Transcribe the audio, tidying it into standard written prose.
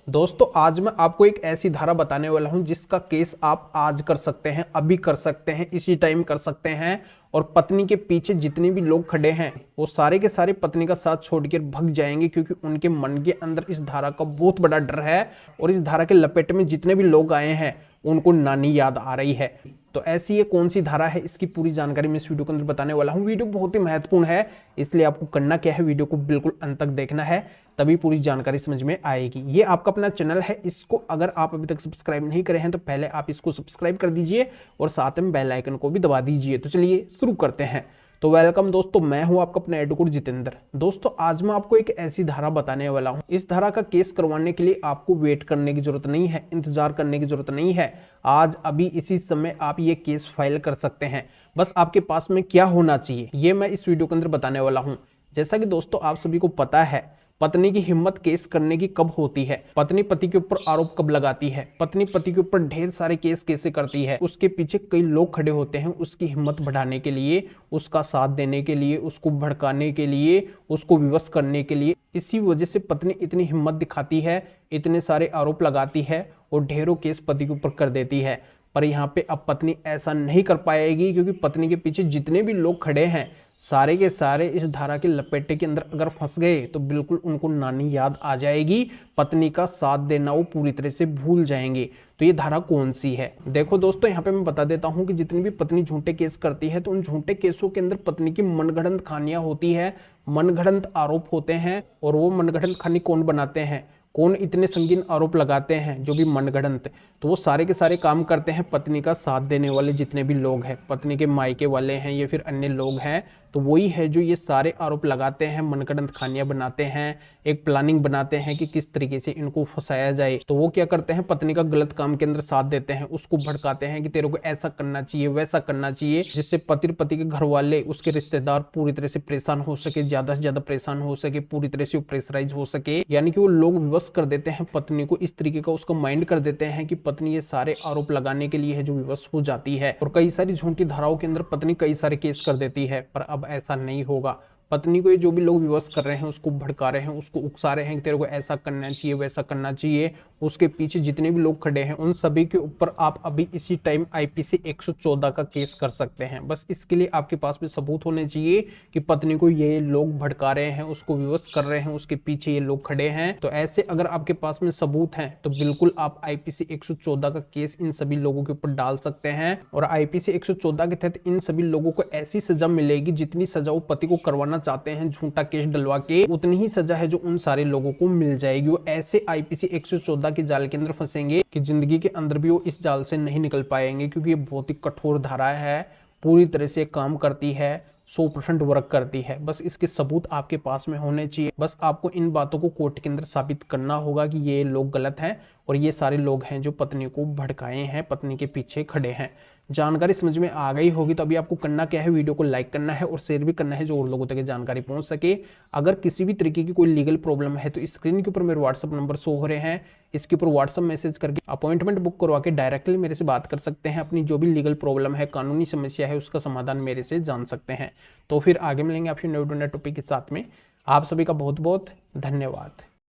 दोस्तों आज मैं आपको एक ऐसी धारा बताने वाला हूं जिसका केस आप आज कर सकते हैं, अभी कर सकते हैं, इसी टाइम कर सकते हैं। और पत्नी के पीछे जितने भी लोग खड़े हैं वो सारे के सारे पत्नी का साथ छोड़कर भग जाएंगे, क्योंकि उनके मन के अंदर इस धारा का बहुत बड़ा डर है। और इस धारा के लपेटे में जितने भी लोग आए हैं उनको नानी याद आ रही है। तो ऐसी ये कौन सी धारा है, इसकी पूरी जानकारी मैं इस वीडियो के अंदर बताने वाला हूं। वीडियो बहुत ही महत्वपूर्ण है, इसलिए आपको करना क्या है, वीडियो को बिल्कुल अंत तक देखना है, तभी पूरी जानकारी समझ में आएगी। ये आपका अपना चैनल है, इसको अगर आप अभी तक सब्सक्राइब नहीं करे हैं तो पहले आप इसको सब्सक्राइब कर दीजिए और साथ में बेल आइकन को भी दबा दीजिए। तो चलिए शुरू करते हैं। तो वेलकम दोस्तों, मैं हूं आपका अपना एडवोकेट जितेंद्र। दोस्तों आज मैं आपको एक ऐसी धारा बताने वाला हूं, इस धारा का केस करवाने के लिए आपको वेट करने की जरूरत नहीं है, इंतजार करने की जरूरत नहीं है। आज अभी इसी समय आप ये केस फाइल कर सकते हैं। बस आपके पास में क्या होना चाहिए ये मैं इस वीडियो के अंदर बताने वाला हूं। जैसा कि दोस्तों आप सभी को पता है, पत्नी की हिम्मत केस करने की कब होती है, पत्नी पति के ऊपर आरोप कब लगाती है, पत्नी पति के ऊपर ढेर सारे केस कैसे करती है, उसके पीछे कई लोग खड़े होते हैं उसकी हिम्मत बढ़ाने के लिए, उसका साथ देने के लिए, उसको भड़काने के लिए, उसको विवश करने के लिए। इसी वजह से पत्नी इतनी हिम्मत दिखाती है, इतने सारे आरोप लगाती है और ढेरों केस पति के ऊपर कर देती है। पर यहाँ पे अब पत्नी ऐसा नहीं कर पाएगी, क्योंकि पत्नी के पीछे जितने भी लोग खड़े हैं सारे के सारे इस धारा के लपेटे के अंदर अगर फंस गए तो बिल्कुल उनको नानी याद आ जाएगी, पत्नी का साथ देना वो पूरी तरह से भूल जाएंगे। तो ये धारा कौन सी है, देखो दोस्तों यहाँ पे मैं बता देता हूँ कि जितनी भी पत्नी झूठे केस करती है तो उन झूठे केसों के अंदर पत्नी की मनगढ़ंत कहानियां होती है, मनगढ़ंत आरोप होते हैं। और वो मनगढ़ंत कहानी कौन बनाते हैं, कौन इतने संगीन आरोप लगाते हैं, जो भी मनगढ़ंत, तो वो सारे के सारे काम करते हैं पत्नी का साथ देने वाले जितने भी लोग हैं, पत्नी के मायके वाले हैं या फिर अन्य लोग हैं। तो वही है जो ये सारे आरोप लगाते हैं, मनगढ़ंत कहानियां बनाते हैं, एक प्लानिंग बनाते हैं कि किस तरीके से इनको फंसाया जाए। तो वो क्या करते हैं, पत्नी का गलत काम के अंदर साथ देते हैं, उसको भड़काते हैं कि तेरे को ऐसा करना चाहिए, वैसा करना चाहिए, जिससे पति के घर वाले, उसके रिश्तेदार पूरी तरह से परेशान हो सके, ज्यादा से ज्यादा परेशान हो सके, पूरी तरह से प्रेशराइज हो सके। यानी कि वो लोग विवश कर देते हैं पत्नी को, इस तरीके का उसका माइंड कर देते हैं कि पत्नी ये सारे आरोप लगाने के लिए है जो विवश हो जाती है। और कई सारी झूठी धाराओं के अंदर पत्नी कई सारे केस कर देती है। पर अब ऐसा नहीं होगा, पत्नी को ये जो भी लोग विवश कर रहे हैं, उसको भड़का रहे हैं, उसको उकसा रहे हैं कि तेरे को ऐसा करना चाहिए, वैसा करना चाहिए, उसके पीछे जितने भी लोग खड़े हैं उन सभी के ऊपर आप अभी इसी टाइम आईपीसी 114 का केस कर सकते हैं। बस इसके लिए आपके पास में सबूत होने चाहिए कि पत्नी को ये लोग भड़का रहे हैं, उसको विवश कर रहे हैं, उसके पीछे ये लोग खड़े हैं। तो ऐसे अगर आपके पास में सबूत हैं तो बिल्कुल आप आईपीसी 114 का केस इन सभी लोगों के ऊपर डाल सकते हैं। और आईपीसी 114 के तहत इन सभी लोगों को ऐसी सजा मिलेगी, जितनी सजा वो पति को करवाना चाहते हैं झूठा केस डलवा के, उतनी ही सजा है जो उन सारे लोगों को मिल जाएगी। वो ऐसे आईपीसी 114 के जाल के अंदर फंसेंगे कि जिंदगी के अंदर भी वो इस जाल से नहीं निकल पाएंगे, क्योंकि ये बहुत ही कठोर धारा है, पूरी तरह से काम करती है, 100% वर्क करती है। बस इसके सबूत आपके पास में होने चाहिए। बस आपको इन बातों को कोर्ट के अंदर साबित करना होगा कि ये लोग गलत हैं और ये सारे लोग हैं जो पत्नी को भड़काए हैं, पत्नी के पीछे खड़े हैं। जानकारी समझ में आ गई होगी। तो अभी आपको करना क्या है, वीडियो को लाइक करना है और शेयर भी करना है, जो और लोगों तक जानकारी पहुंच सके। अगर किसी भी तरीके की कोई लीगल प्रॉब्लम है तो स्क्रीन के ऊपर मेरे व्हाट्सअप नंबर शो हो रहे हैं, इसके ऊपर व्हाट्सअप मैसेज करके अपॉइंटमेंट बुक करवा के डायरेक्टली मेरे से बात कर सकते हैं। अपनी जो भी लीगल प्रॉब्लम है, कानूनी समस्या है, उसका समाधान मेरे से जान सकते हैं। तो फिर आगे मिलेंगे आपसे नए टॉपिक के साथ में। आप सभी का बहुत बहुत धन्यवाद।